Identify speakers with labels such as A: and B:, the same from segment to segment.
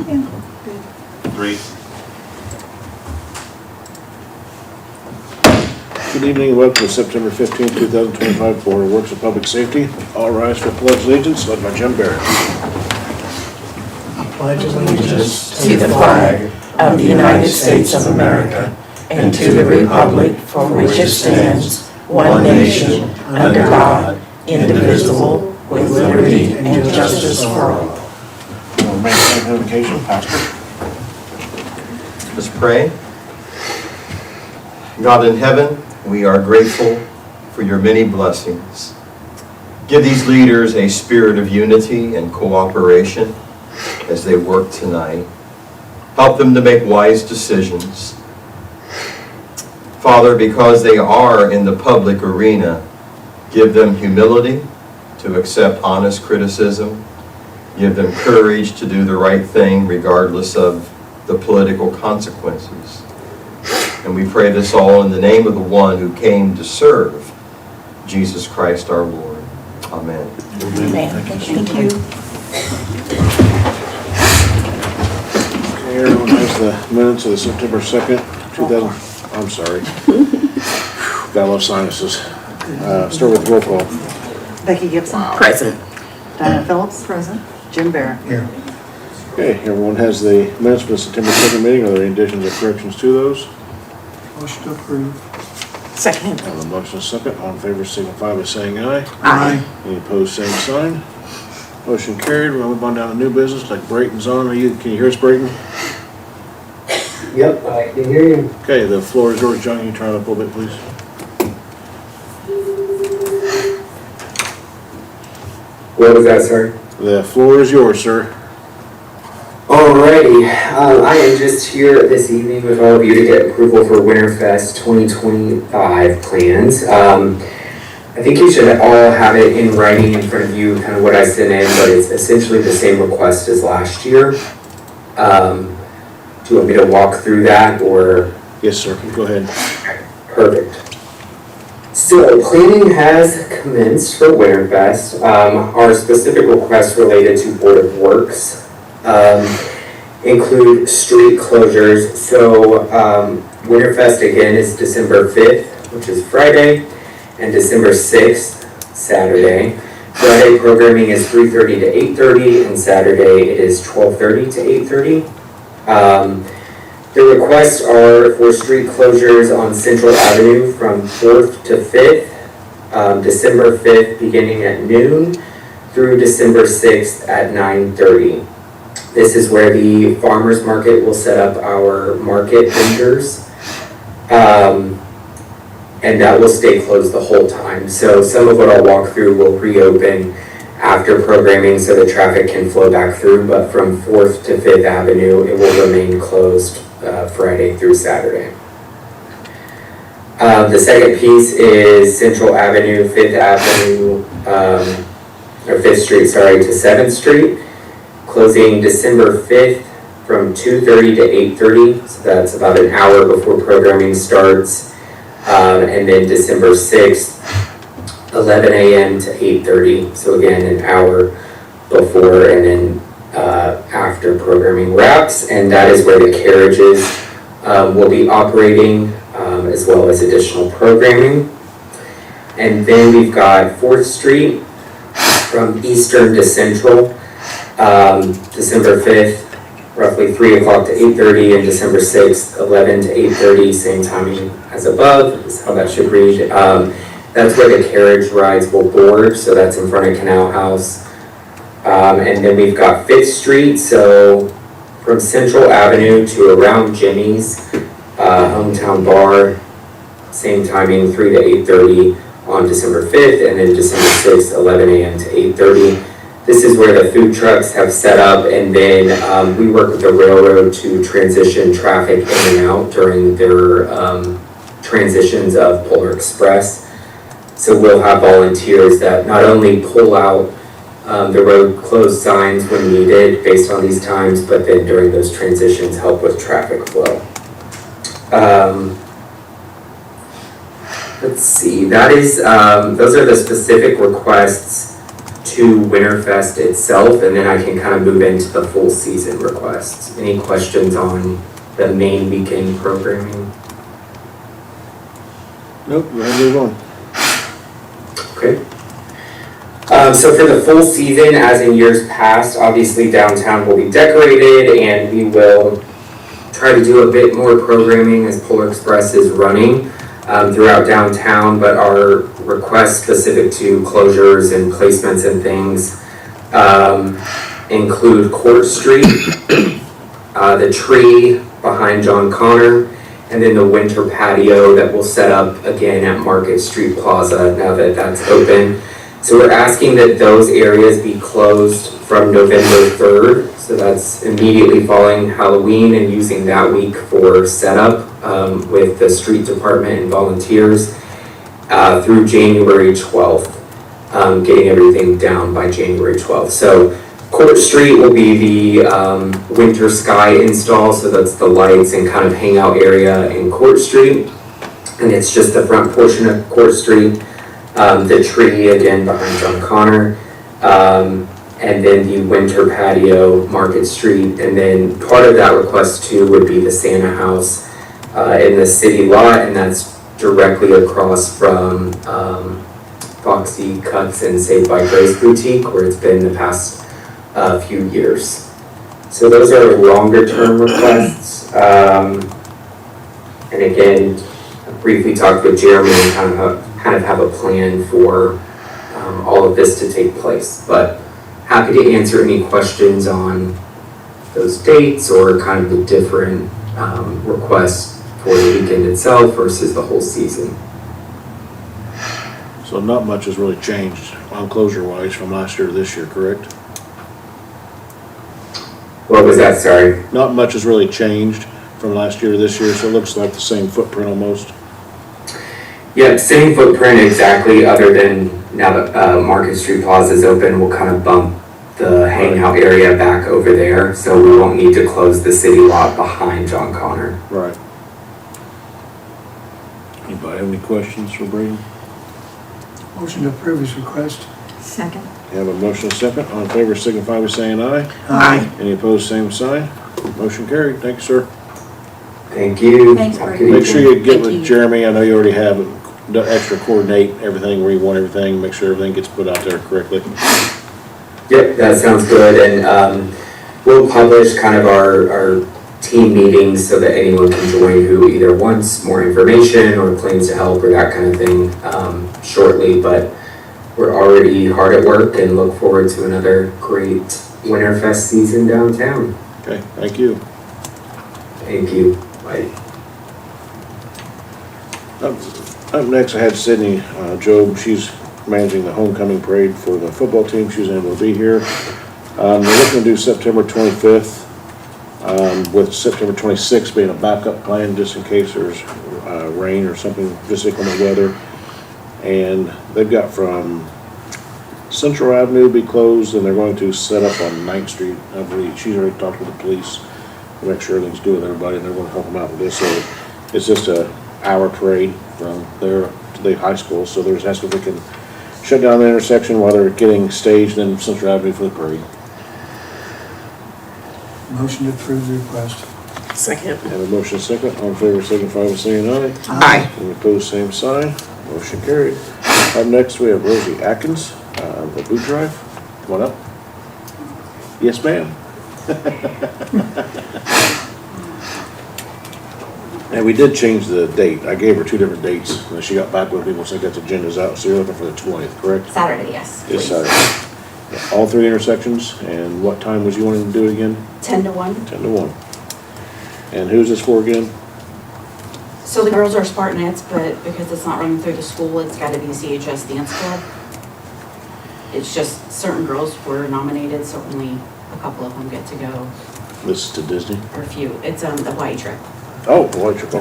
A: 3.
B: Good evening and welcome to September 15, 2025 Board of Works and Public Safety. All rise for pledge allegiance, led by Jim Barrett.
C: Pledge allegiance to the flag of the United States of America and to the republic for which it stands, one nation, under God, indivisible, with liberty and justice for all.
B: We'll remain in invocation, Pastor.
D: Let's pray. God in heaven, we are grateful for your many blessings. Give these leaders a spirit of unity and cooperation as they work tonight. Help them to make wise decisions. Father, because they are in the public arena, give them humility to accept honest criticism. Give them courage to do the right thing regardless of the political consequences. And we pray this all in the name of the one who came to serve, Jesus Christ our Lord. Amen.
C: Amen. Thank you.
B: Okay, everyone has the minutes of the September 2nd, 2000. I'm sorry. Got a lot of sinuses. Start with roll call.
E: Becky Gibson.
C: Present.
E: Diana Phillips. Present. Jim Barrett.
C: Here.
B: Okay, everyone has the minutes for the September 2nd meeting. Are there any additions or corrections to those?
C: Motion to approve. Second.
B: On the motion is second, all in favor signify by saying aye.
C: Aye.
B: Any opposed, same sign. Motion carried. We'll move on down to new business, like Brayton's on. Can you hear us, Brayton?
F: Yep, I can hear you.
B: Okay, the floor is yours. John, can you turn it up a little bit, please?
F: What was that, sir?
B: The floor is yours, sir.
F: Alrighty, I am just here this evening with all of you to get approval for Winterfest 2025 plans. I think you should all have it in writing in front of you, kind of what I sent in, but it's essentially the same request as last year. Do you want me to walk through that, or?
B: Yes, sir. Go ahead.
F: Perfect. So, planning has commenced for Winterfest. Our specific requests related to Board of Works include street closures. So, Winterfest again is December 5th, which is Friday, and December 6th, Saturday. Friday programming is 3:30 to 8:30, and Saturday it is 12:30 to 8:30. The requests are for street closures on Central Avenue from 4th to 5th, December 5th beginning at noon through December 6th at 9:30. This is where the farmers market will set up our market vendors, and that will stay closed the whole time. So some of what I'll walk through will reopen after programming so the traffic can flow back through, but from 4th to 5th Avenue, it will remain closed Friday through Saturday. The second piece is Central Avenue, 5th Avenue, or 5th Street, sorry, to 7th Street, closing December 5th from 2:30 to 8:30, so that's about an hour before programming starts, and then December 6th, 11 a.m. to 8:30, so again, an hour before and then after programming wraps, and that is where the carriages will be operating, as well as additional programming. And then we've got 4th Street from Eastern to Central, December 5th, roughly 3 o'clock to 8:30, and December 6th, 11 to 8:30, same timing as above, is how that should read. That's where the carriage rides will board, so that's in front of Canal House. And then we've got 5th Street, so from Central Avenue to around Jimmy's, Hometown Bar, same timing, 3 to 8:30 on December 5th, and then December 6th, 11 a.m. to 8:30. This is where the food trucks have set up, and then we work with the railroad to transition traffic in and out during their transitions of Polar Express. So we'll have volunteers that not only pull out the road closed signs when needed based on these times, but then during those transitions help with traffic flow. Let's see, that is, those are the specific requests to to Winterfest itself, and then I can kind of move into the full season requests. Any questions on the main weekend programming?
B: Nope, go ahead and move on.
F: Okay. So for the full season, as in years past, obviously downtown will be decorated, and we will try to do a bit more programming as Polar Express is running throughout downtown, but our requests specific to closures and placements and things include Court Street, the tree behind John Connor, and then the winter patio that we'll set up again at Market Street Plaza now that that's open. So we're asking that those areas be closed from November 3rd. So that's immediately following Halloween, and using that week for setup with the street department and volunteers through January 12th, getting everything down by January 12th. So Court Street will be the winter sky install, so that's the lights and kind of hangout area in Court Street. And it's just the front portion of Court Street. The tree again behind John Connor, and then the winter patio, Market Street, and then part of that request too would be the Santa house in the city lot, and that's directly across from Foxy Cuts and Saved by Grace Boutique, where it's been the past few years. So those are longer term requests, and again, I briefly talked with Jeremy and kind of have a plan for all of this to take place, but happy to answer any questions on those dates or kind of the different requests for the weekend itself versus the whole season.
B: So not much has really changed on closure-wise from last year to this year, correct?
F: What was that, sorry?
B: Not much has really changed from last year to this year, so it looks like the same footprint almost.
F: Yeah, same footprint exactly, other than now that Market Street Plaza is open, we'll kind of bump the hangout area back over there, so we won't need to close the city lot behind John Connor.
B: Right. Anybody have any questions for Brady?
A: Motion to approve his request.
E: Second.
B: You have a motion and a second. All in favor signify by saying aye.
E: Aye.
B: Any opposed, same sign. Motion carried. Thank you, sir.
F: Thank you.
E: Thanks,
F: Have a
E: Brady.
F: good
B: Make sure
F: evening.
B: you get
E: Thank
B: with
E: you.
B: Jeremy. I know you already have the extra coordinate everything where you want everything, make sure everything gets put out there correctly.
F: Yep, that sounds good, and we'll publish kind of our team meetings so that anyone can join who either wants more information or plans to help or that kind of thing shortly, but we're already hard at work and look forward to another great Winterfest season downtown.
B: Okay, thank you.
F: Thank you. Bye.
B: Up next, I had Sydney Job. She's managing the homecoming parade for the football team. She was able to be here. They're looking to do September 25th, with September 26th being a backup plan just in case there's rain or something, just inclement weather. And they've got from Central Avenue be closed, and they're going to set up on 9th Street, I believe. She's already talked with the police to make sure everything's good with everybody, and they're going to help them out with this. So it's just a hour parade from there to the high school, so there's that's what they can shut down the intersection while they're getting staged in Central Avenue for the parade.
A: Motion to approve the request.
C: Second.
B: Have a motion second. All in favor signify by saying aye.
C: Aye.
B: Any opposed, same sign. Motion carried. Up next, we have Rosie Atkins, the boot drive. Come on up. Yes, ma'am. And we did change the date. I gave her two different dates, and then she got back with me once I got the agendas out. So you're looking for the 20th, correct?
G: Saturday, yes.
B: This
G: please.
B: Saturday. All three intersections, and what time was you wanting to do it again?
G: 10 to 1.
B: 10 to 1. And who's this for again?
G: So the girls are Spartanettes, but because it's not running through the school, it's got to be CHS Dance Club. It's just certain girls were nominated, so only a couple of them get to go,
B: This is to Disney?
G: or a few. It's the Hawaii trip.
B: Oh, boy, okay.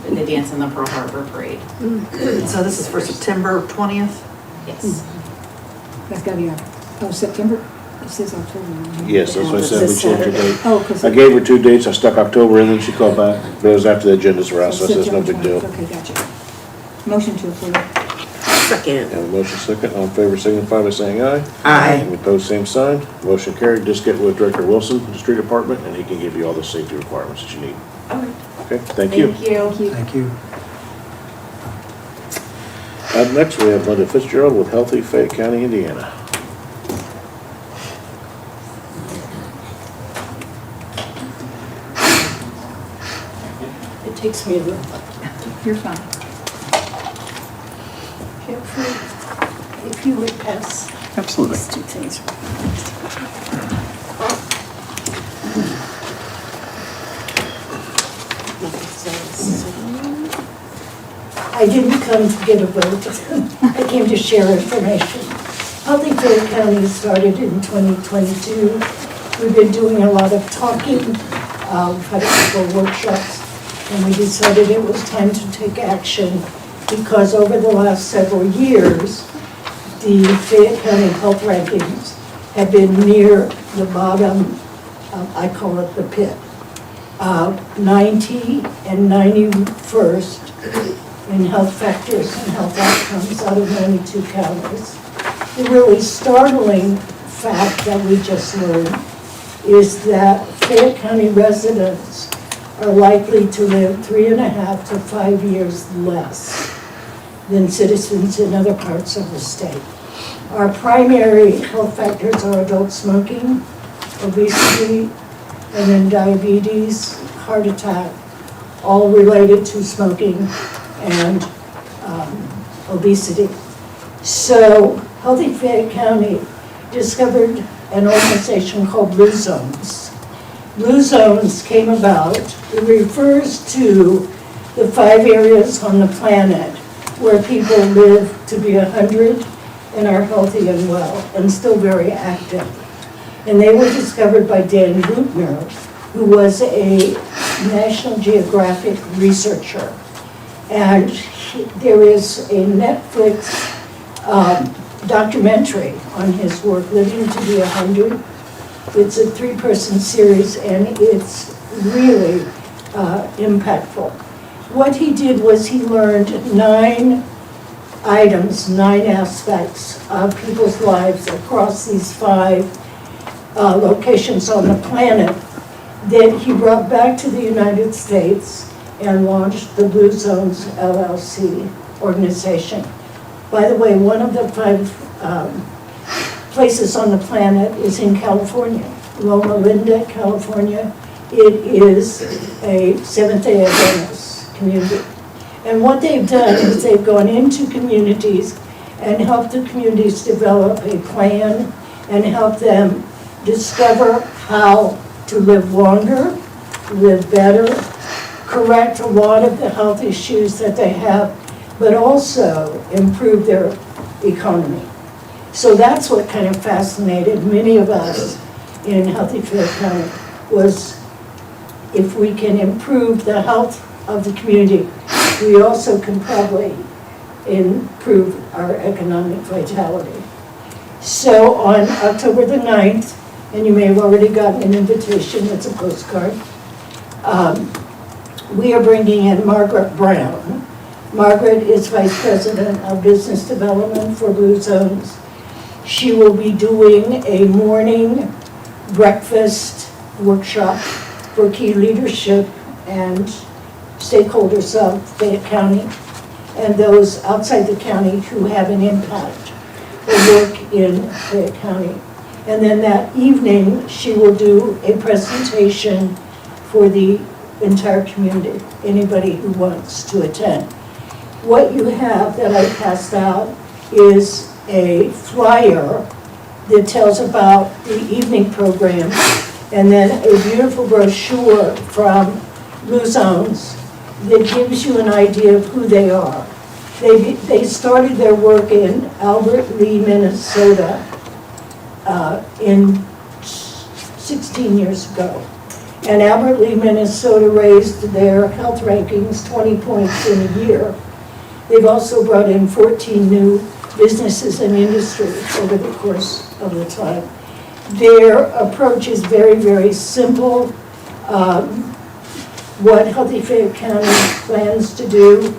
G: And they dance in the Pearl Harbor Parade.
E: So this is for September 20th?
G: Yes.
H: That's gotta be, September? It says October.
B: Yes, that's what I said, we
H: This
B: changed the
H: Saturday.
B: date.
H: Oh, because.
B: I gave her two dates, I stuck October in, then she called back, but it was after the agendas were out, so I said it's no big deal.
H: Okay, gotcha. Motion to approve.
C: Second.
B: Have a motion second, all in favor signify by saying aye.
C: Aye.
B: Any opposed, same sign. Motion carried. Just get with Director Wilson from the street department, and he can give you all the safety requirements that you need.
C: Okay.
B: Okay, thank you.
C: Thank you.
H: Thank you.
A: Thank you.
B: Up next, we have Linda Fitzgerald with Healthy Fayette County, Indiana.
I: It takes me a little.
H: You're fine.
I: If you would pass
J: Absolutely.
I: these two things. I didn't come to get a vote. I came to share information. Healthy Fayette County started in 2022. We've been doing a lot of talking, we've had a couple of workshops, and we decided it was time to take action because over the last several years, the Fayette County health rankings have been near the bottom, I call it the pit. 90 and 91st in health factors and health outcomes out of 92 counties. The really startling fact that we just learned is that Fayette County residents are likely to live 3.5 to 5 years less than citizens in other parts of the state. Our primary health factors are adult smoking, obesity, and then diabetes, heart attack, all related to smoking and obesity. So Healthy Fayette County discovered an organization called Blue Zones. Blue Zones came about, it refers to the 5 areas on the planet where people live to be 100 and are healthy and well and still very active. And they were discovered by Dan Buettner, who was a National Geographic researcher. And there is a Netflix documentary on his work, Living to be 100. It's a 3-person series and it's really impactful. What he did was he learned 9 items, 9 aspects of people's lives across these 5 locations on the planet that he brought back to the United States and launched the Blue Zones LLC organization. By the way, one of the 5 places on the planet is in California, Loma Linda, California. It is a Seventh-day Adventist community. And what they've done is they've gone into communities and helped the communities develop a plan and help them discover how to live longer, live better, correct a lot of the health issues that they have, but also improve their economy. So that's what kind of fascinated many of us in Healthy Fayette County was if we can improve the health of the community, we also can probably improve our economic vitality. So on October the 9th, and you may have already gotten an invitation, it's a postcard, we are bringing in Margaret Brown. Margaret is Vice President of Business Development for Blue Zones. She will be doing a morning breakfast workshop for key leadership and stakeholders of Fayette County and those outside the county who have an impact or work in Fayette County. And then that evening, she will do a presentation for the entire community, anybody who wants to attend. What you have that I passed out is a flyer that tells about the evening program and then a beautiful brochure from Blue Zones that gives you an idea of who they are. They started their work in Albert Lea, Minnesota in 16 years ago. And Albert Lea, Minnesota raised their health rankings 20 points in a year. They've also brought in 14 new businesses and industries over the course of the time. Their approach is very, very simple. What Healthy Fayette County plans to do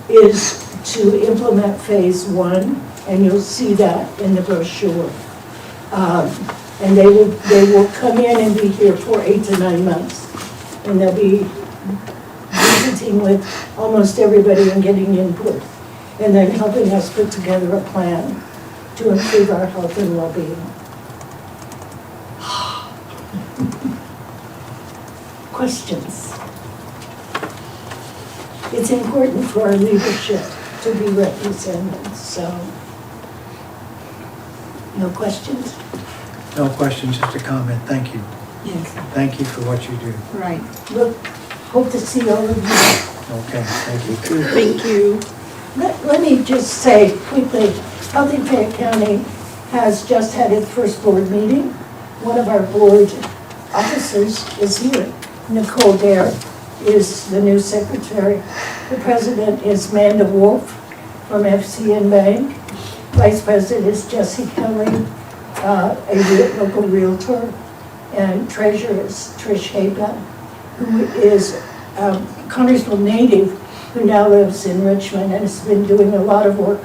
I: is to implement phase one, and you'll see that in the brochure. And they will come in and be here for 8 to 9 months. And they'll be visiting with almost everybody and getting input. And then helping us put together a plan to improve our health and well-being. Questions? It's important for our leadership to be represented, so. No questions?
A: No questions, just a comment. Thank you.
H: Yes,
A: Thank you for what you do.
H: right.
I: Look, hope to see all of you.
A: Okay, thank you.
H: Thank you.
I: Let me just say quickly, Healthy Fayette County has just had its first board meeting. One of our board officers is here. Nicole Dare is the new secretary. The president is Manda Wolf from FCN Bank. Vice president is Jesse Kelly, a local realtor. And treasurer is Trish Haba, who is a Connersville native who now lives in Richmond and has been doing a lot of work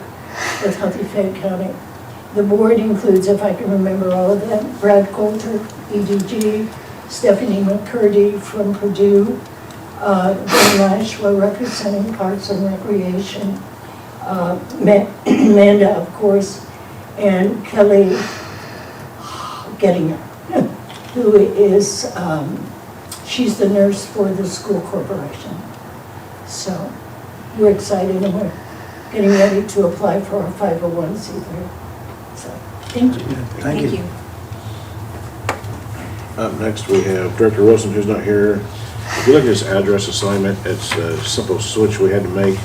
I: with Healthy Fayette County. The board includes, if I can remember all of them, Brad Coulter, EDG, Stephanie McCurdy from Purdue, Dan Lashua representing Parks and Recreation, Amanda, of course, and Kelly Gettinger, who is, she's the nurse for the school corporation. So we're excited and we're getting ready to apply for our 501c3. So, thank you.
A: Thank you.
B: Up next, we have Director Wilson, who's not here. If you look at this address assignment, it's a simple switch we had to make.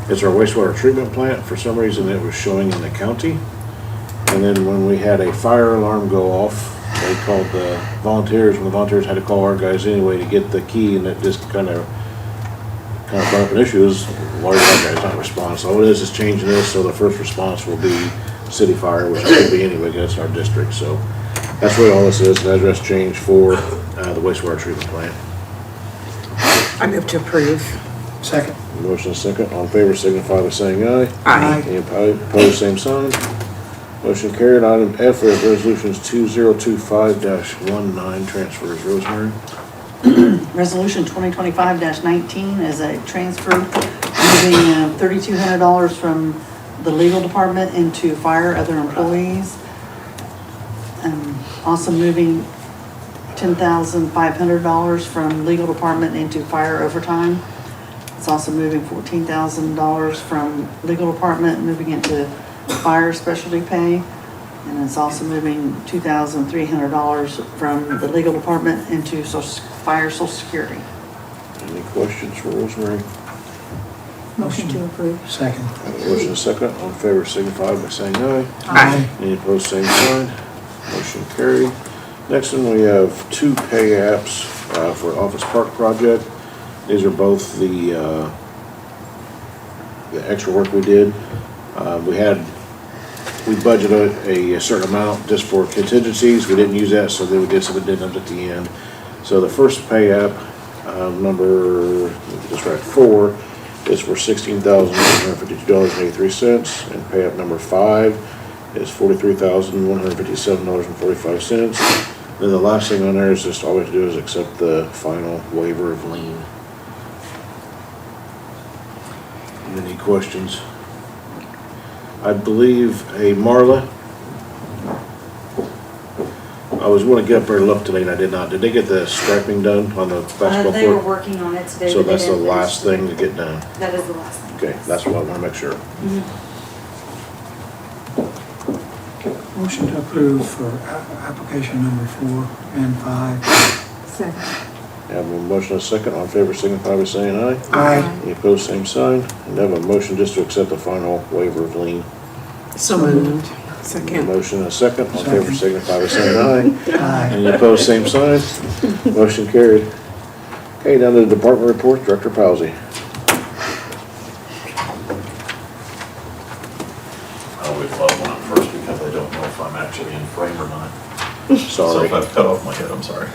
B: It's our wastewater treatment plant. For some reason, it was showing in the county. And then when we had a fire alarm go off, they called the volunteers, and the volunteers had to call our guys anyway to get the key, and it just kind of brought up an issue. Why did our guys not respond? So all it is changing this, so the first response will be city fire, which it could be anyway, because it's our district. So that's what all this is, an address change for the wastewater treatment plant.
C: I move to approve.
A: Second.
B: Motion is second. All in favor signify by saying aye.
C: Aye.
B: Any opposed, same sign. Motion carried. Item F is resolutions 2025-19 transfers. Rosemary?
E: Resolution 2025-19 is a transfer moving $3,200 from the legal department into fire, other employees. Also moving $10,500 from legal department into fire overtime. It's also moving $14,000 from legal department, moving it to fire specialty pay. And it's also moving $2,300 from the legal department into fire social security.
B: Any questions for Rosemary?
H: Motion to approve.
A: Second.
B: Motion is second. All in favor signify by saying aye.
C: Aye.
B: Any opposed, same sign. Motion carried. Next one, we have two pay apps for Office Park project. These are both the extra work we did. We budgeted a certain amount just for contingencies. We didn't use that, so then we did some addendums at the end. So the first pay app, number, just write 4, is for $16,152.83, and pay app number 5 is $43,157.45. Then the last thing on there is just all we have to do is accept the final waiver of lien. Any questions? I believe, hey, Marla, I was going to get up there and look today and I did not. Did they get the striping done on the basketball
G: They were
B: court?
G: working on it today.
B: So
G: but they
B: that's the
G: didn't
B: last
G: finish.
B: thing to get done.
G: That is the last thing.
B: Okay, that's what I want to make sure.
A: Motion to approve for application number 4 and 5.
H: Second.
B: Have a motion and a second. All in favor signify by saying aye.
A: Aye.
B: Any opposed, same sign. And have a motion just to accept the final waiver of lien.
C: So moved. Second.
B: Motion and a second. All in favor signify by saying aye.
A: Aye.
B: Any opposed, same sign. Motion carried. Okay, down to the department report, Director Pawsey.
J: I always love when I'm first because I don't know if I'm actually in frame or not. So
B: Sorry.
J: if I've cut off my head, I'm sorry.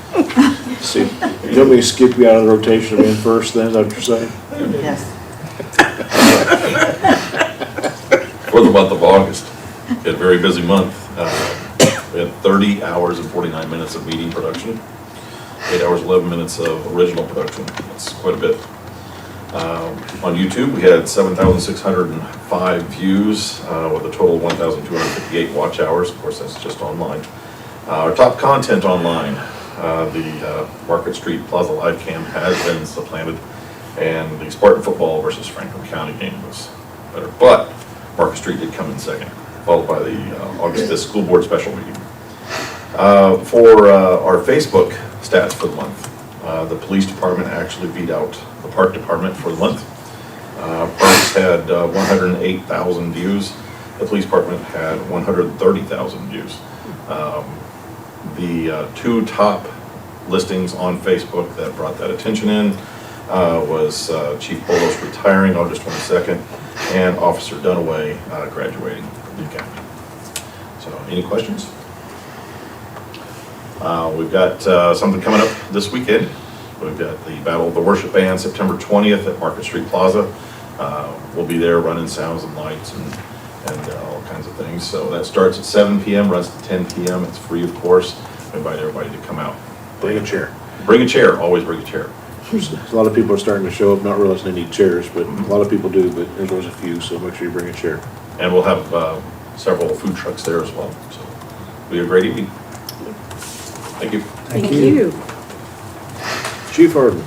B: See, you want me to skip you out of the rotation of being first then, is that what you're saying?
E: Yes.
J: For the month of August, we had a very busy month. We had 30 hours and 49 minutes of meeting production, 8 hours, 11 minutes of original production. That's quite a bit. On YouTube, we had 7,605 views with a total of 1,258 watch hours. Of course, that's just online. Our top content online, the Market Street Plaza Live Cam has been supplanted, and the Spartan football versus Franklin County game was better. But Market Street did come in second, followed by the August 5th school board special meeting. For our Facebook stats for the month, the police department actually beat out the park department for the month. Parks had 108,000 views. The police department had 130,000 views. The two top listings on Facebook that brought that attention in was Chief Bolos retiring August 22nd and Officer Dunaway graduating from the academy. So, any questions? We've got something coming up this weekend. We've got the Battle of the Worship Band September 20th at Market Street Plaza. We'll be there running sounds and lights and all kinds of things. So that starts at 7 p.m., runs to 10 p.m. It's free, of course. We invite everybody to come out.
B: Bring a chair.
J: Bring a chair, always bring a chair.
B: A lot of people are starting to show up, not realizing they need chairs, but a lot of people do, but there's always a few, so make sure you bring a chair.
J: And we'll have several food trucks there as well. So it'll be a great evening. Thank you.
H: Thank you.
B: Chief Harden.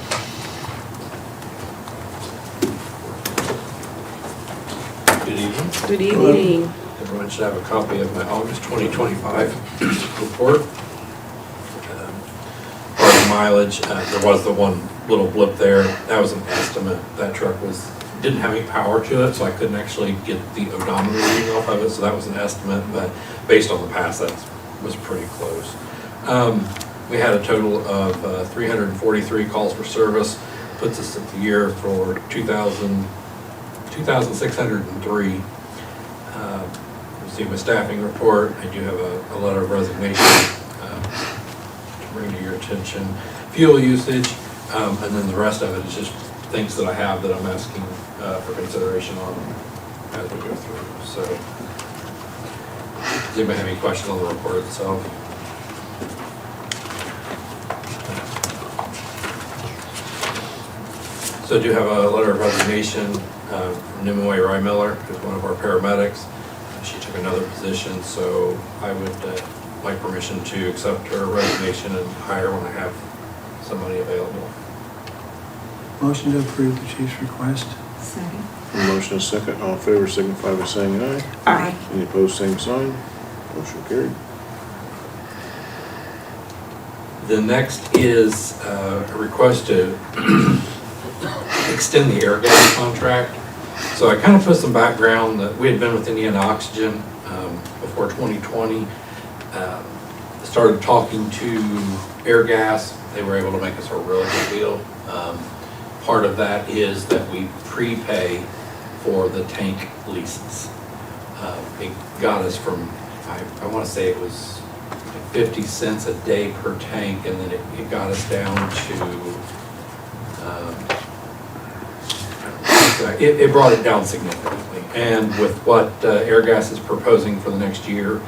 K: Good evening.
C: Good evening.
K: Everyone should have a copy of my August 2025 report. Part of mileage, there was the one little blip there. That was an estimate. That truck didn't have any power to it, so I couldn't actually get the odometer reading off of it, so that was an estimate, but based on the past, that was pretty close. We had a total of 343 calls for service, puts us at the year for 2,603. Received my staffing report. I do have a letter of resignation to bring to your attention. Fuel usage, and then the rest of it is just things that I have that I'm asking for consideration on as we go through. So, does anybody have any questions on the report itself? So I do have a letter of resignation from Nimue Rymiller, who's one of our paramedics. She took another position, so I would like permission to accept her resignation and hire when I have somebody available.
A: Motion to approve the chief's request.
H: Second.
B: Motion is second. All in favor signify by saying aye.
C: Aye.
B: Any opposed, same sign. Motion carried.
K: The next is a request to extend the air gas contract. So I kind of put some background that we had been with Indiana Oxygen before 2020. Started talking to Air Gas. They were able to make us a really good deal. Part of that is that we prepay for the tank leases. It got us from, I want to say it was 50 cents a day per tank, and then it got us down to it brought it down significantly. And with what Airgas is proposing for the next year,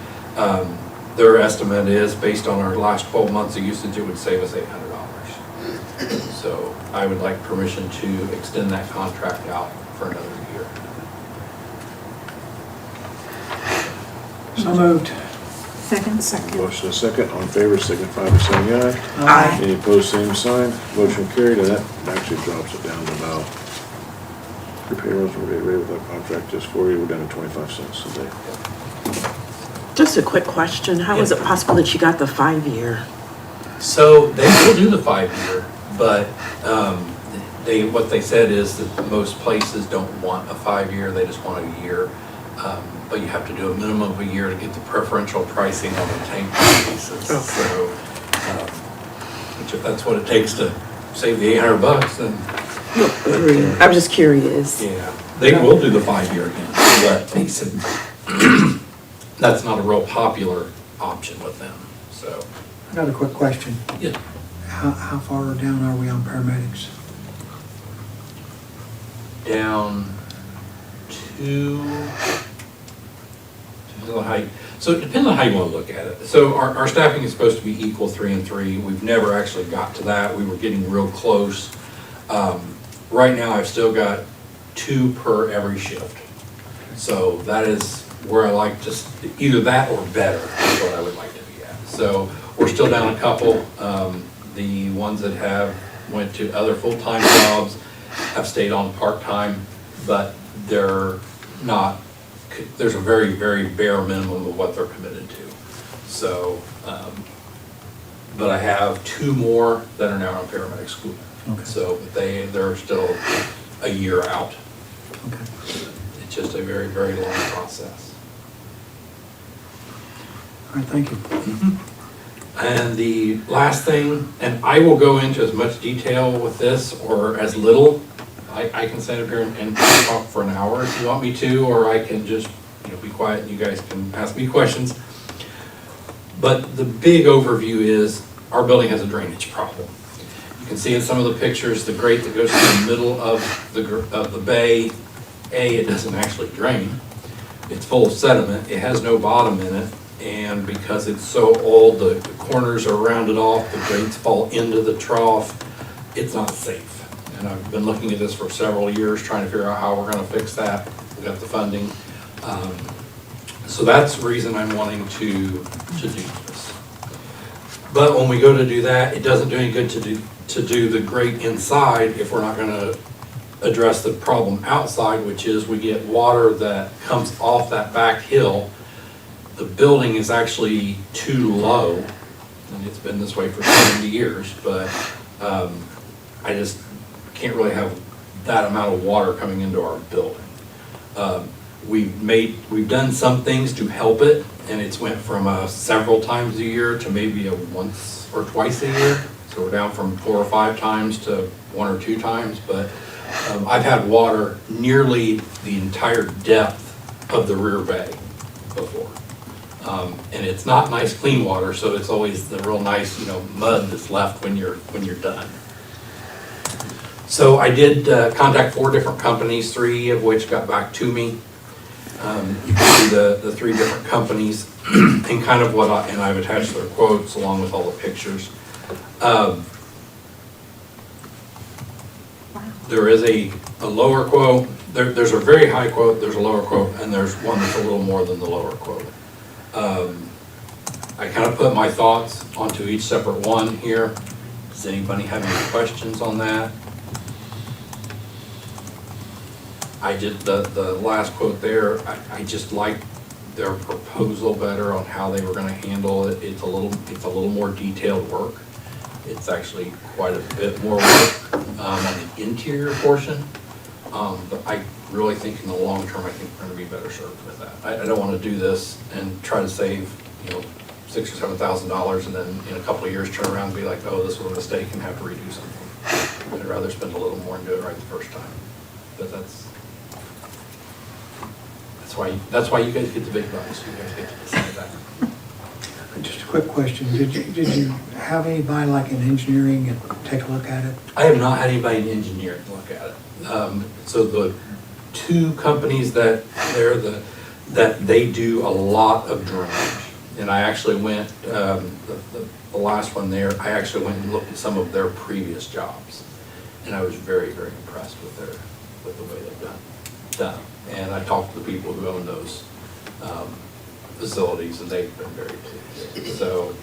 K: their estimate is, based on our last 12 months of usage, it would save us $800. So I would like permission to extend that contract out for another year.
A: So moved.
H: Second.
B: Motion is second. All in favor signify by saying aye.
C: Aye.
B: Any opposed, same sign. Motion carried, and that actually drops it down to about, your payrolls are rate with that contract just for you, we're down to 25 cents a day.
C: Just a quick question. How is it possible that you got the 5-year?
K: So they will do the 5-year, but what they said is that most places don't want a 5-year, they just want a year. But you have to do a minimum of a year to get the preferential pricing on the tank leases.
C: Okay.
K: So, which if that's what it takes to save the $800, then.
C: I was just curious.
K: Yeah, they will do the 5-year again, but they said that's not a real popular option with them, so.
A: I got a quick question.
K: Yeah.
A: How far down are we on paramedics?
K: Down to So it depends on how you want to look at it. So our staffing is supposed to be equal 3 and 3. We've never actually got to that. We were getting real close. Right now, I've still got 2 per every shift. So that is where I like to, either that or better is what I would like to be at. So we're still down a couple. The ones that have went to other full-time jobs have stayed on part-time, but they're not, there's a very, very bare minimum of what they're committed to. So, but I have 2 more that are now in paramedic school.
A: Okay.
K: So they're still a year out.
A: Okay.
K: It's just a very, very long process.
A: All right, thank you.
K: And the last thing, and I will go into as much detail with this or as little. I can stand up here and talk for an hour if you want me to, or I can just, be quiet and you guys can ask me questions. But the big overview is our building has a drainage problem. You can see in some of the pictures, the grate that goes through the middle of the bay, it doesn't actually drain. It's full of sediment. It has no bottom in it. And because it's so old, the corners are rounded off, the grates fall into the trough. It's not safe. And I've been looking at this for several years, trying to figure out how we're gonna fix that. We got the funding. So that's the reason I'm wanting to do this. But when we go to do that, it doesn't do any good to do the grate inside if we're not gonna address the problem outside, which is we get water that comes off that back hill. The building is actually too low, and it's been this way for 70 years, but I just can't really have that amount of water coming into our building. We've done some things to help it, and it's went from several times a year to maybe a once or twice a year. So we're down from 4 or 5 times to 1 or 2 times, but I've had water nearly the entire depth of the rear bay before. And it's not nice clean water, so it's always the real nice, mud that's left when you're done. So I did contact 4 different companies, 3 of which got back to me. You can see the 3 different companies and kind of and I've attached their quotes along with all the pictures. There is a lower quote. There's a very high quote, there's a lower quote, and there's one that's a little more than the lower quote. I kind of put my thoughts onto each separate one here. Does anybody have any questions on that? I did the last quote there. I just like their proposal better on how they were going to handle it. It's a little more detailed work. It's actually quite a bit more work on the interior portion. But I really think in the long term, I think we're going to be better served with that. I don't want to do this and try to save, $6,000 or $7,000 and then in a couple of years turn around and be like, oh, this was a mistake and have to redo something. I'd rather spend a little more and do it right the first time. But that's why you guys get the big bucks. You guys get to decide that.
A: Just a quick question. Did you have anybody like in engineering and take a look at it?
K: I have not had anybody in engineering look at it. So the 2 companies that they do a lot of drainage. And I actually went, the last one there, I actually went and looked at some of their previous jobs. And I was very, very impressed with the way they've done. And I talked to the people who own those facilities, and they've been very pleased. So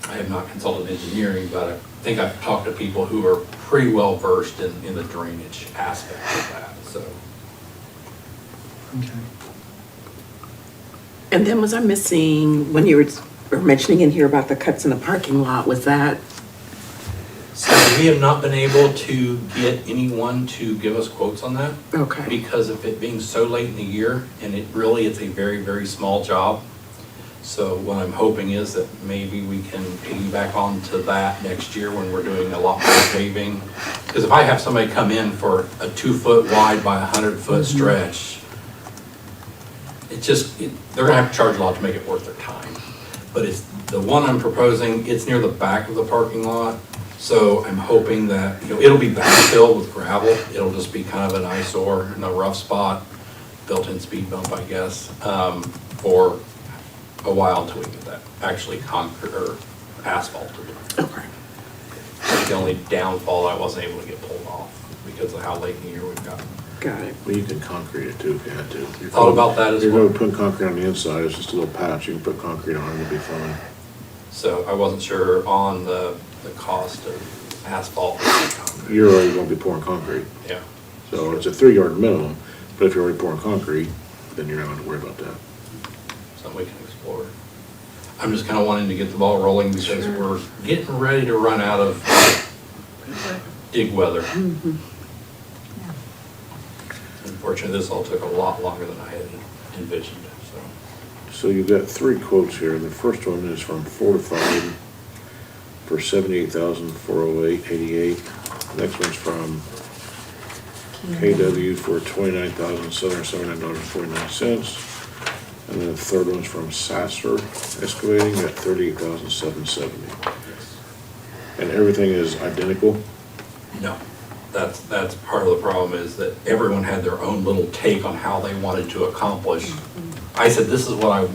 K: I have not consulted engineering, but I think I've talked to people who are pretty well versed in the drainage aspect of that. So.
A: Okay.
C: And then was I missing, when you were mentioning in here about the cuts in the parking lot, was that?
K: So we have not been able to get anyone to give us quotes on that.
C: Okay.
K: Because of it being so late in the year, and it really is a very, very small job. So what I'm hoping is that maybe we can piggyback onto that next year when we're doing a lot more paving. Because if I have somebody come in for a 2-foot wide by 100-foot stretch, they're gonna have to charge a lot to make it worth their time. But it's the one I'm proposing, it's near the back of the parking lot. So I'm hoping that, it'll be backfilled with gravel. It'll just be kind of an eyesore in a rough spot. built-in speed bump, I guess, for a while until we get that actually concrete or asphalted.
C: Okay.
K: The only downfall, I wasn't able to get pulled off because of how late in the year we've gotten.
C: Got it.
B: Well, you can concrete it too if you had to. You're
K: Thought about that as
B: You're
K: well.
B: gonna put concrete on the inside, it's just a little patch, you can put concrete on it, it'll be fine.
K: So I wasn't sure on the cost of asphalt.
B: You're already gonna be pouring concrete,
K: Yeah,
B: so it's a 3-yard minimum, but if you're already pouring concrete, then you're not gonna worry about that.
K: something we can explore. I'm just kind of wanting to get the ball rolling because we're getting ready to run out of dig weather. Unfortunately, this all took a lot longer than I had envisioned, so.
B: So you've got 3 quotes here, the first one is from Fortified for $78,408.88. Next one's from KW for $29,779.49. And then the third one's from Sasser Excavating at $38,770. And everything is identical?
K: No, that's part of the problem is that everyone had their own little take on how they wanted to accomplish. I said, this is what I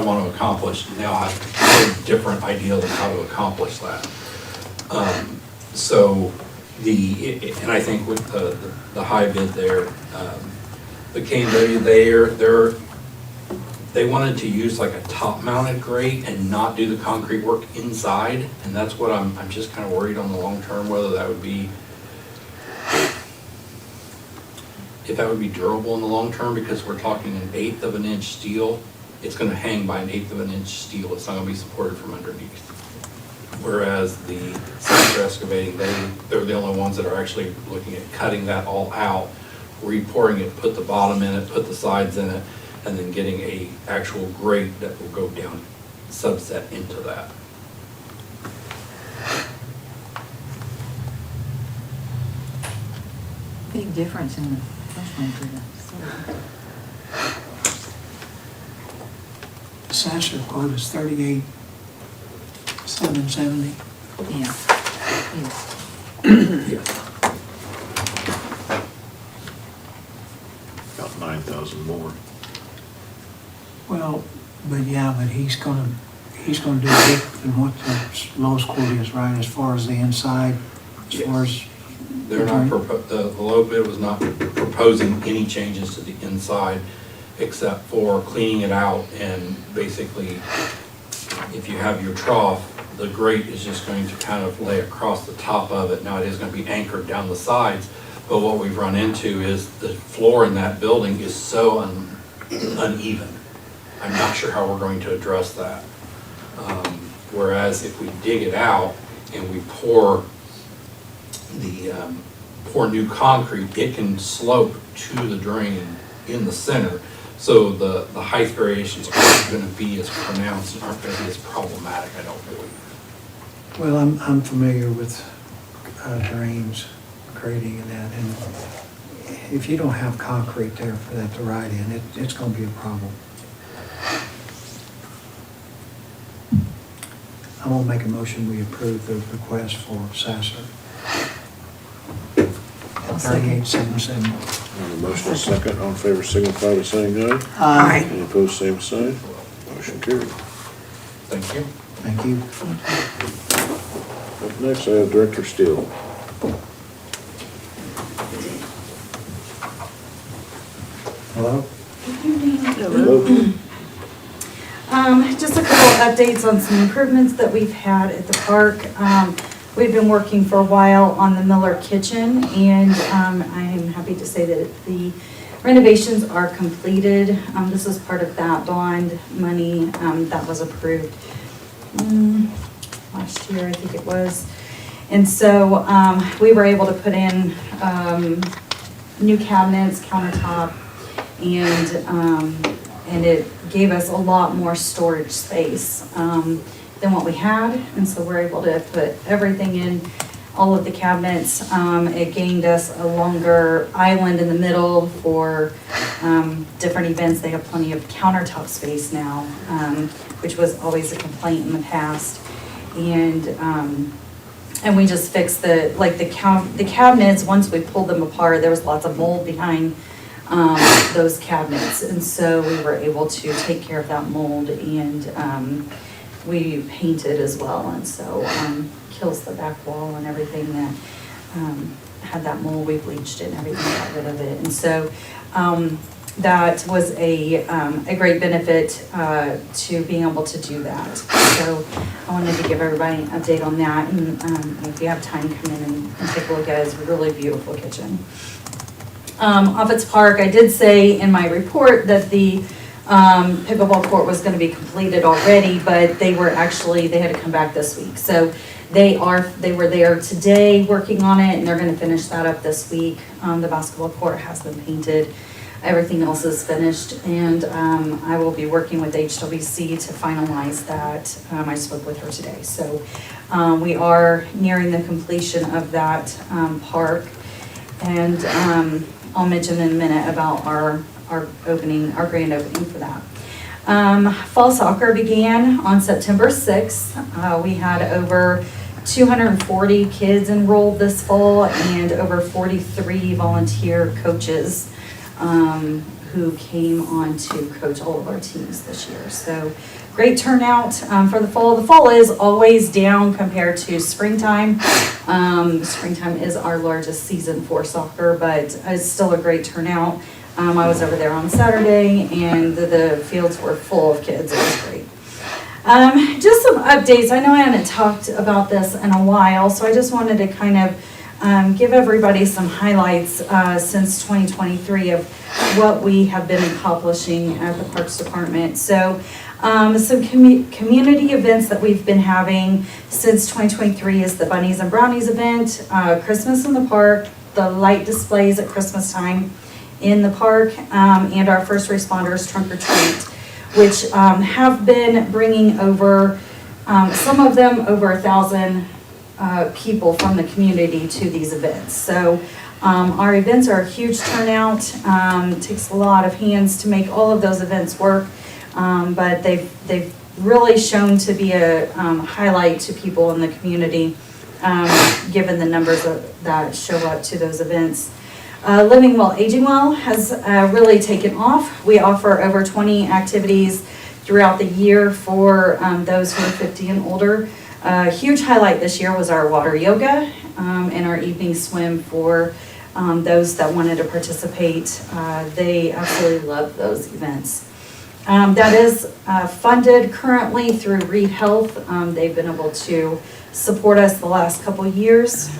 K: want to accomplish. Now I have a different idea of how to accomplish that. So and I think with the high bid there, the K&W they wanted to use like a top-mounted grate and not do the concrete work inside, and that's what I'm just kind of worried on the long term, whether that would be, if that would be durable in the long term, because we're talking 1/8 of an inch steel. It's gonna hang by 1/8 of an inch steel, it's not gonna be supported from underneath. Whereas the Sasser Excavating, they're the only ones that are actually looking at cutting that all out, re-pouring it, put the bottom in it, put the sides in it, and then getting a actual grate that will go down, subset into that.
H: Big difference in the first one to the
A: Sasser quote is $38,770.
H: yeah.
B: About 9,000 more.
A: Well, but he's gonna do different than what the lowest quote is, right, as far as the inside, as far as.
K: They're not, the low bid was not proposing any changes to the inside, except for cleaning it out, and basically, if you have your trough, the grate is just going to kind of lay across the top of it. Now, it is gonna be anchored down the sides, but what we've run into is the floor in that building is so uneven. I'm not sure how we're going to address that. Whereas if we dig it out and we pour new concrete, it can slope to the drain in the center. So the height variations aren't gonna be as pronounced and aren't gonna be as problematic, I don't believe.
A: Well, I'm familiar with drains, grading and that, and if you don't have concrete there for that to ride in, it's gonna be a problem. I'm gonna make a motion, we approve the request for Sasser. $38,770.
B: A motion and second, all in favor signify by saying aye.
C: Aye.
B: Any opposed, same sign. Motion carried.
K: Thank you.
A: Thank you.
B: Up next, I have Director Steele.
A: Hello?
B: Hello.
L: Just a couple of updates on some improvements that we've had at the park. We've been working for a while on the Miller Kitchen, and I am happy to say that the renovations are completed. This is part of that bond money that was approved last year, I think it was. And so we were able to put in new cabinets, countertop, and it gave us a lot more storage space than what we had, and so we're able to put everything in, all of the cabinets. It gained us a longer island in the middle for different events. They have plenty of countertop space now, which was always a complaint in the past. And we just fixed the cabinets. Once we pulled them apart, there was lots of mold behind those cabinets. And so we were able to take care of that mold, and we painted as well. And so kills the back wall and everything that had that mold. We bleached it and everything, got rid of it. And so that was a great benefit to being able to do that. So I wanted to give everybody an update on that, and if you have time, come in and take a look at it. It's a really beautiful kitchen. Offutt's Park, I did say in my report that the pickleball court was going to be completed already, but they had to come back this week. So they were there today working on it, and they're going to finish that up this week. The basketball court has been painted. Everything else is finished, and I will be working with HWC to finalize that. I spoke with her today. So we are nearing the completion of that park, and I'll mention in a minute about our grand opening for that. Fall soccer began on September 6th. We had over 240 kids enrolled this fall, and over 43 volunteer coaches who came on to coach all of our teams this year. So great turnout for the fall. The fall is always down compared to springtime. Springtime is our largest season for soccer, but it's still a great turnout. I was over there on Saturday, and the fields were full of kids. It was great. Just some updates. I know I hadn't talked about this in a while, so I just wanted to kind of give everybody some highlights since 2023 of what we have been accomplishing at the Parks Department. So some community events that we've been having since 2023 is the Bunnies and Brownies event, Christmas in the Park, the light displays at Christmas time in the park, and our first responders trunk or treat, which have been bringing over, some of them over 1,000 people from the community to these events. So our events are a huge turnout. It takes a lot of hands to make all of those events work, but they've really shown to be a highlight to people in the community, given the numbers that show up to those events. Living Well, Aging Well has really taken off. We offer over 20 activities throughout the year for those who are 50 and older. A huge highlight this year was our water yoga and our evening swim for those that wanted to participate. They absolutely love those events. That is funded currently through Reed Health. They've been able to support us the last couple of years.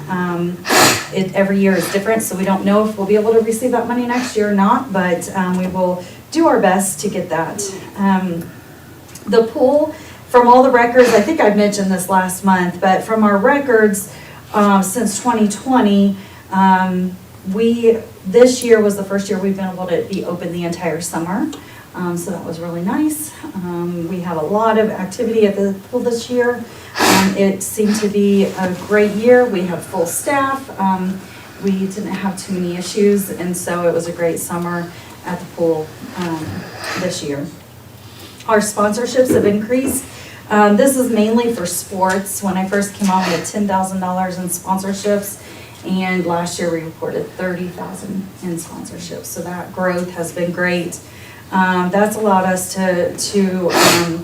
L: Every year is different, so we don't know if we'll be able to receive that money next year or not, but we will do our best to get that. The pool, from all the records, I think I've mentioned this last month, but from our records since 2020, this year was the first year we've been able to be open the entire summer. So that was really nice. We had a lot of activity at the pool this year. It seemed to be a great year. We have full staff. We didn't have too many issues, and so it was a great summer at the pool this year. Our sponsorships have increased. This is mainly for sports. When I first came on, we had $10,000 in sponsorships, and last year we reported $30,000 in sponsorships. So that growth has been great. That's allowed us to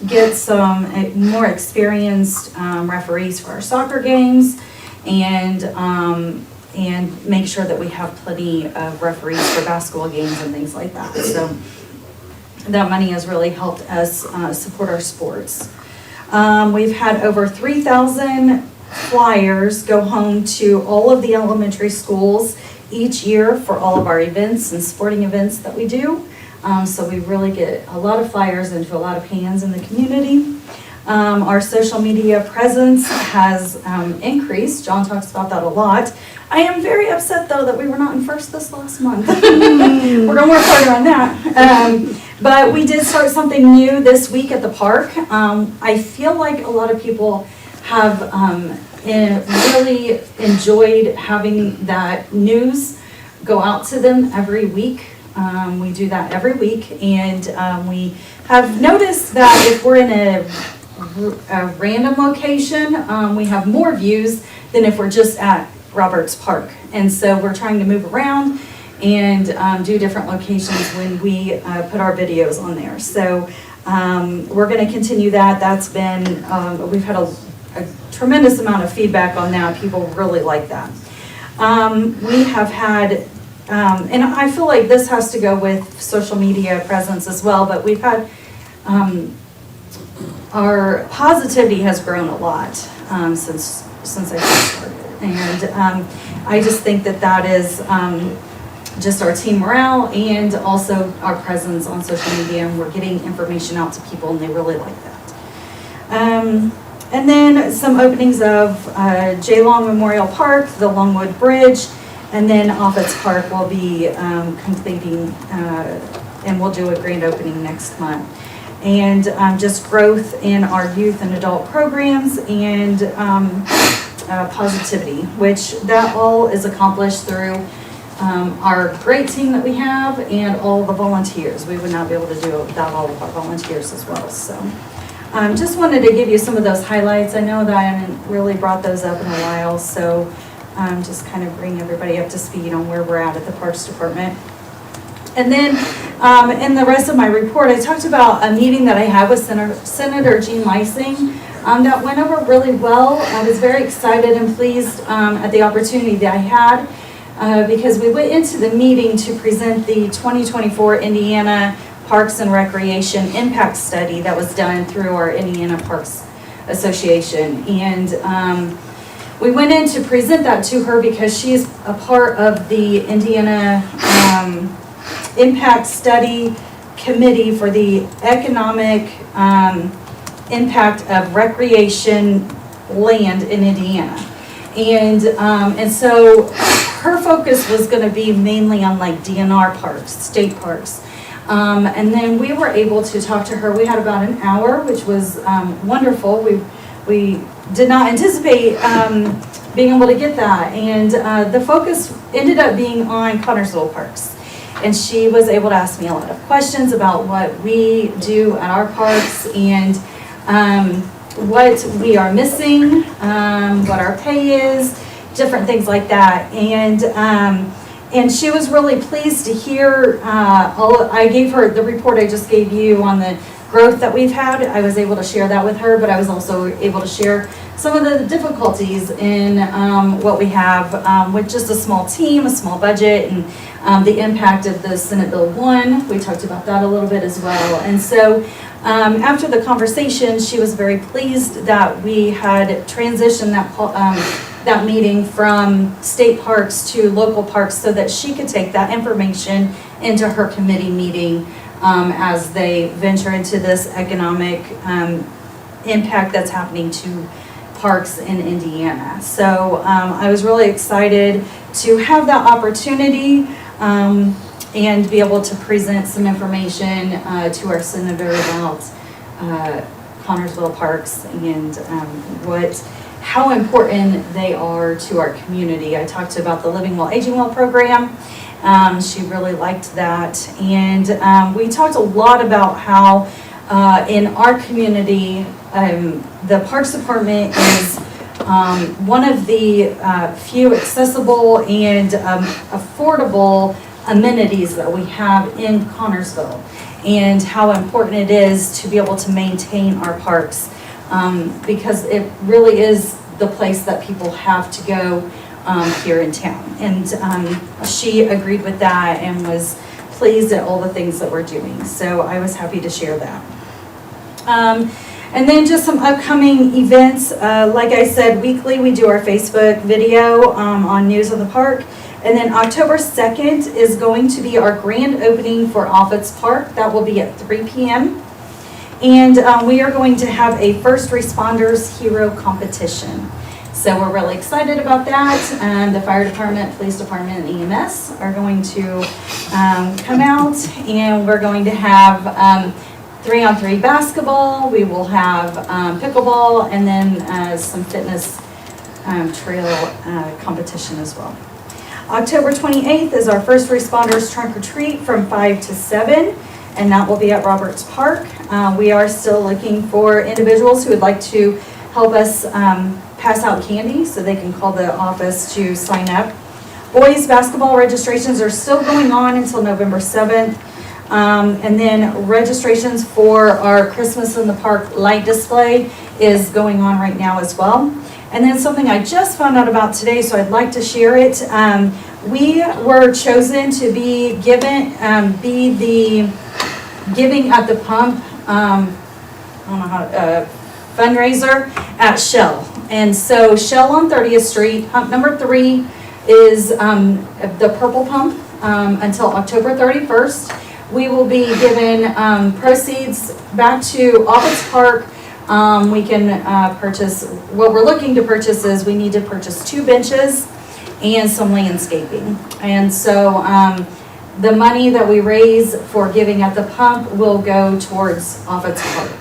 L: get some more experienced referees for our soccer games, and make sure that we have plenty of referees for basketball games and things like that. So that money has really helped us support our sports. We've had over 3,000 flyers go home to all of the elementary schools each year for all of our events and sporting events that we do. So we really get a lot of flyers into a lot of hands in the community. Our social media presence has increased. John talks about that a lot. I am very upset though that we were not in first this last month. We're gonna work harder on that. But we did start something new this week at the park. I feel like a lot of people have really enjoyed having that news go out to them every week. We do that every week, and we have noticed that if we're in a random location, we have more views than if we're just at Roberts Park. And so we're trying to move around and do different locations when we put our videos on there. So we're going to continue that. That's been, we've had a tremendous amount of feedback on that. People really like that. We have had, and I feel like this has to go with social media presence as well, but we've had, our positivity has grown a lot since I started. And I just think that that is just our team morale and also our presence on social media, and we're getting information out to people and they really like that. And then some openings of J. Long Memorial Park, the Longwood Bridge, and then Offutt's Park will be completing, and we'll do a grand opening next month. And just growth in our youth and adult programs and positivity, which that all is accomplished through our great team that we have and all the volunteers. We would not be able to do it without all of our volunteers as well. So just wanted to give you some of those highlights. I know that I haven't really brought those up in a while, so just kind of bring everybody up to speed on where we're at the Parks Department. And then in the rest of my report, I talked about a meeting that I had with Senator Jean Lysing that went over really well. I was very excited and pleased at the opportunity that I had because we went into the meeting to present the 2024 Indiana Parks and Recreation Impact Study that was done through our Indiana Parks Association. And we went in to present that to her because she's a part of the Indiana Impact Study Committee for the economic impact of recreation land in Indiana. And so her focus was going to be mainly on like DNR parks, state parks. And then we were able to talk to her. We had about an hour, which was wonderful. We did not anticipate being able to get that. And the focus ended up being on Connersville Parks. And she was able to ask me a lot of questions about what we do at our parks and what we are missing, what our pay is, different things like that. And she was really pleased to hear, I gave her the report I just gave you on the growth that we've had. I was able to share that with her, but I was also able to share some of the difficulties in what we have with just a small team, a small budget, and the impact of the Senate Bill 1. We talked about that a little bit as well. And so after the conversation, she was very pleased that we had transitioned that meeting from state parks to local parks so that she could take that information into her committee meeting as they venture into this economic impact that's happening to parks in Indiana. So I was really excited to have that opportunity and be able to present some information to our senator about Connersville Parks and how important they are to our community. I talked about the Living Well, Aging Well program. She really liked that. And we talked a lot about how in our community, the Parks Department is one of the few accessible and affordable amenities that we have in Connersville, and how important it is to be able to maintain our parks because it really is the place that people have to go here in town. And she agreed with that and was pleased at all the things that we're doing. So I was happy to share that. And then just some upcoming events. Like I said, weekly we do our Facebook video on News of the Park. And then October 2nd is going to be our grand opening for Offutt's Park. That will be at 3 p.m. And we are going to have a First Responders Hero Competition. So we're really excited about that. The fire department, police department, and EMS are going to come out, and we're going to have 3-on-3 basketball. We will have pickleball, and then some fitness trail competition as well. October 28th is our First Responders Trunk or Treat from 5 to 7, and that will be at Roberts Park. We are still looking for individuals who would like to help us pass out candy, so they can call the office to sign up. Boys basketball registrations are still going on until November 7th. And then registrations for our Christmas in the Park light display is going on right now as well. And then something I just found out about today, so I'd like to share it. We were chosen to be be the Giving at the Pump, I don't know how, fundraiser at Shell. And so Shell on 30th Street, pump number 3 is the purple pump until October 31st. We will be giving proceeds back to Office Park. We can purchase, what we're looking to purchase is we need to purchase 2 benches and some landscaping. And so the money that we raise for Giving at the Pump will go towards Office Park.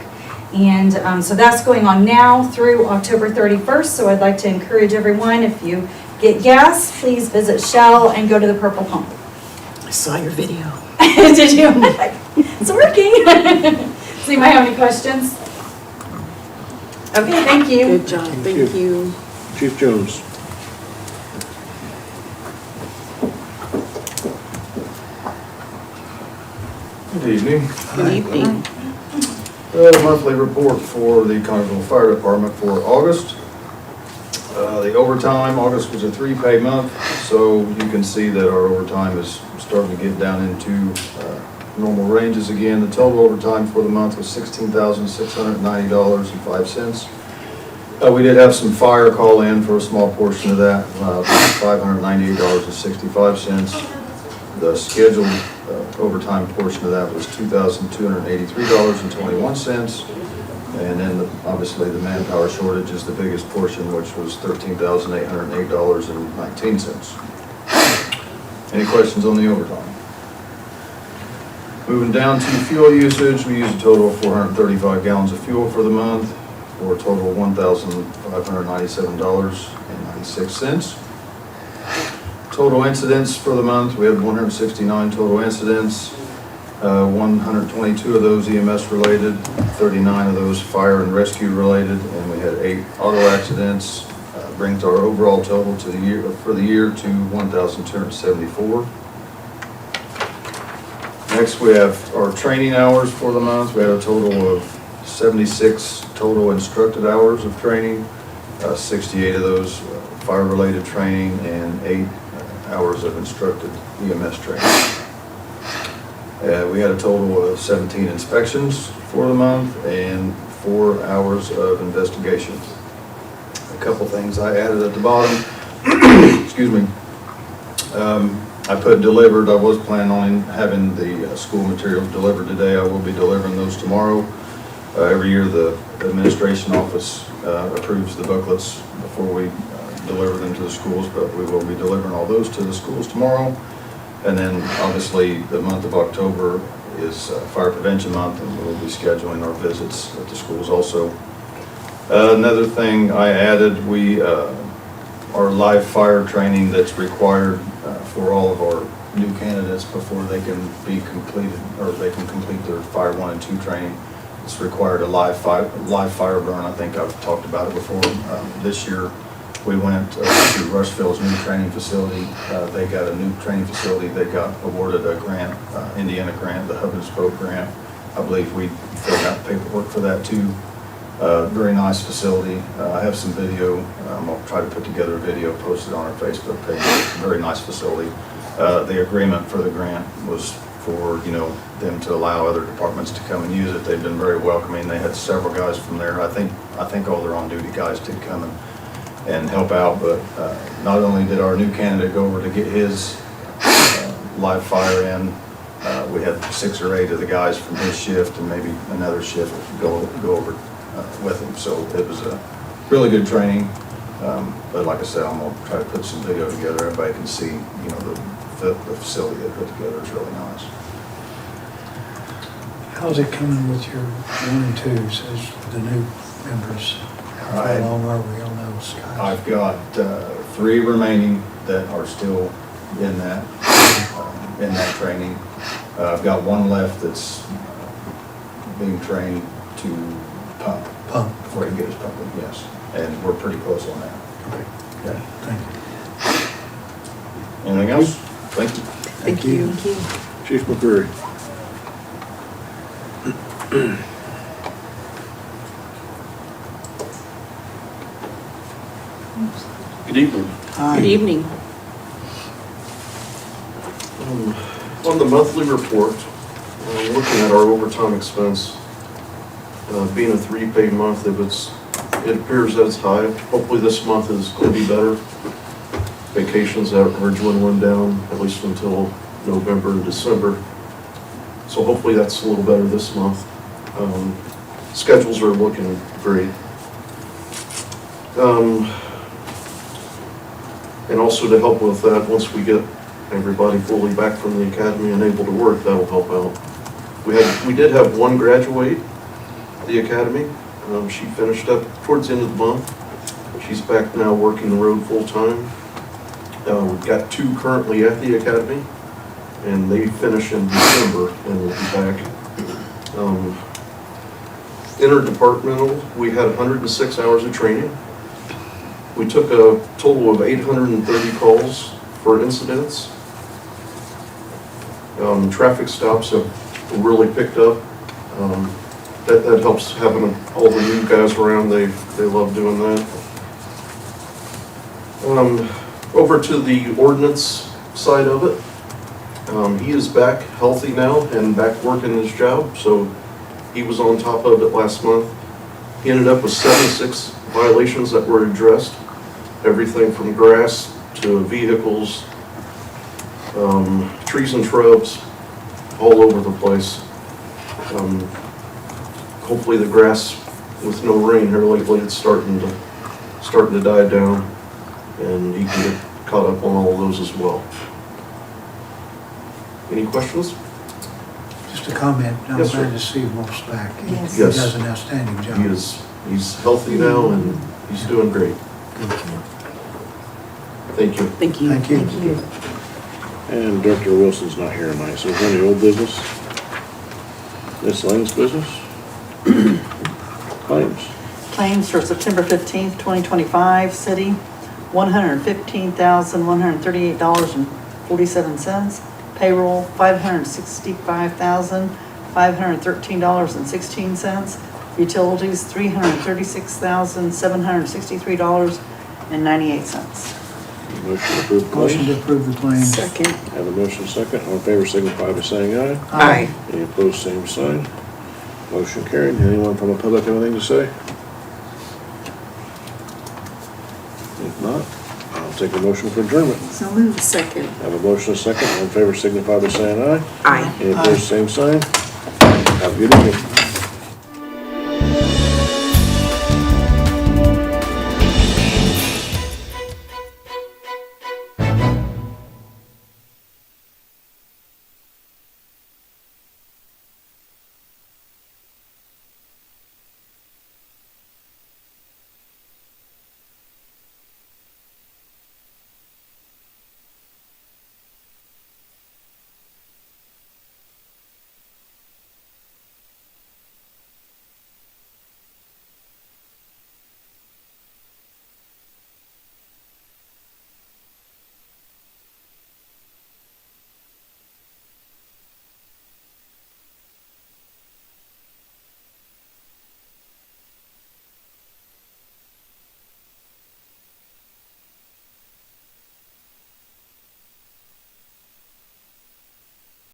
L: And so that's going on now through October 31st. So I'd like to encourage everyone, if you get gas, please visit Shell and go to the purple pump.
C: I saw your video.
L: Did you? It's working. So you might have any questions? Okay, thank you.
C: Good job, thank you.
B: Chief Jones.
M: Good evening.
C: Good evening.
M: The monthly report for the Connersville Fire Department for August. The overtime, August was a 3-pay month, so you can see that our overtime is starting to get down into normal ranges again. The total overtime for the month was $16,690.05. We did have some fire call in for a small portion of that, $598.65. The scheduled overtime portion of that was $2,283.21. And then obviously the manpower shortage is the biggest portion, which was $13,808.19. Any questions on the overtime? Moving down to fuel usage, we used a total of 435 gallons of fuel for the month, for a total of $1,597.96. Total incidents for the month, we had 169 total incidents, 122 of those EMS related, 39 of those fire and rescue related, and we had 8 auto accidents. Brings our overall total to the year for the year to 1,274. Next, we have our training hours for the month. We had a total of 76 total instructed hours of training, 68 of those fire-related training, and 8 hours of instructed EMS training. We had a total of 17 inspections for the month and 4 hours of investigation. A couple things I added at the bottom. Excuse me. I put delivered. I was planning on having the school materials delivered today. I will be delivering those tomorrow. Every year the administration office approves the booklets before we deliver them to the schools, but we will be delivering all those to the schools tomorrow. And then obviously the month of October is Fire Prevention Month, and we'll be scheduling our visits at the schools also. Another thing I added, our live fire training that's required for all of our new candidates before they can be completed, or they can complete their Fire 1 and 2 training. It's required a live fire burn. I think I've talked about it before. This year we went to Rushville's new training facility. They got a new training facility. They got awarded a grant, Indiana grant, the Hub and Spoke grant. I believe we filled out paperwork for that too. Very nice facility. I have some video. I'll try to put together a video, post it on our Facebook page. Very nice facility. The agreement for the grant was for, them to allow other departments to come and use it. They've been very welcoming. They had several guys from there. I think all their on-duty guys did come and help out, but not only did our new candidate go over to get his live fire in, we had 6 or 8 of the guys from his shift and maybe another shift go over with him. So it was a really good training. But like I said, I'm gonna try to put some video together. Everybody can see, the facility they put together is really nice.
A: How's it coming with your 1 and 2s as the new members? How long are we on those guys?
M: I've got 3 remaining that are still in that training. I've got 1 left that's being trained to pump. Before he gets pumping, yes. And we're pretty close on that.
A: Okay, thank you.
J: Anything else? Thank you.
A: Thank you.
B: Chief McCreary.
N: Good evening.
E: Hi.
C: evening.
N: On the monthly report, looking at our overtime expense, being a 3-pay month, it appears that it's high. Hopefully this month is going to be better. Vacations are dwindling down, at least until November and December. So hopefully that's a little better this month. Schedules are looking great. And also to help with that, once we get everybody fully back from the academy and able to work, that'll help out. We did have one graduate the academy. She finished up towards the end of the month. She's back now working the road full-time. We've got 2 currently at the academy, and they finish in December and will be back. Interdepartmental, we had 106 hours of training. We took a total of 830 calls for incidents. Traffic stops have really picked up. That helps having all the new guys around. They love doing that. Over to the ordinance side of it. He is back healthy now and back working his job, so he was on top of it last month. He ended up with 76 violations that were addressed. Everything from grass to vehicles, trees and shrubs, all over the place. Hopefully the grass, with no rain here lately, it's starting to die down, and he can get caught up on all of those as well. Any questions?
A: Just a comment, I'm
N: Yes, sir.
A: glad to see Wolf's back. He
E: Yes.
N: Yes.
A: does an outstanding job.
N: He's healthy now and he's doing great. Thank you.
C: Thank you.
A: Thank you.
C: Thank you.
B: And Director Wilson's not here tonight, so is there any old business? Miscellaneous business? Claims?
E: Claims for September 15th, 2025, city, $115,138.47. Payroll, $565,513.16. Utilities, $336,763.98.
B: Motion to approve the
A: Motion to
B: claims?
A: approve the claims.
C: Second.
B: Have a motion second. All in favor signify by saying aye.
C: Aye.
B: Any opposed, same sign. Motion carried. Anyone from the public have anything to say? If not, I'll take a motion for adjournment.
C: So moved. Second.
B: Have a motion second. All in favor signify by saying aye.
C: Aye.
B: Any opposed, same sign. Have a good evening.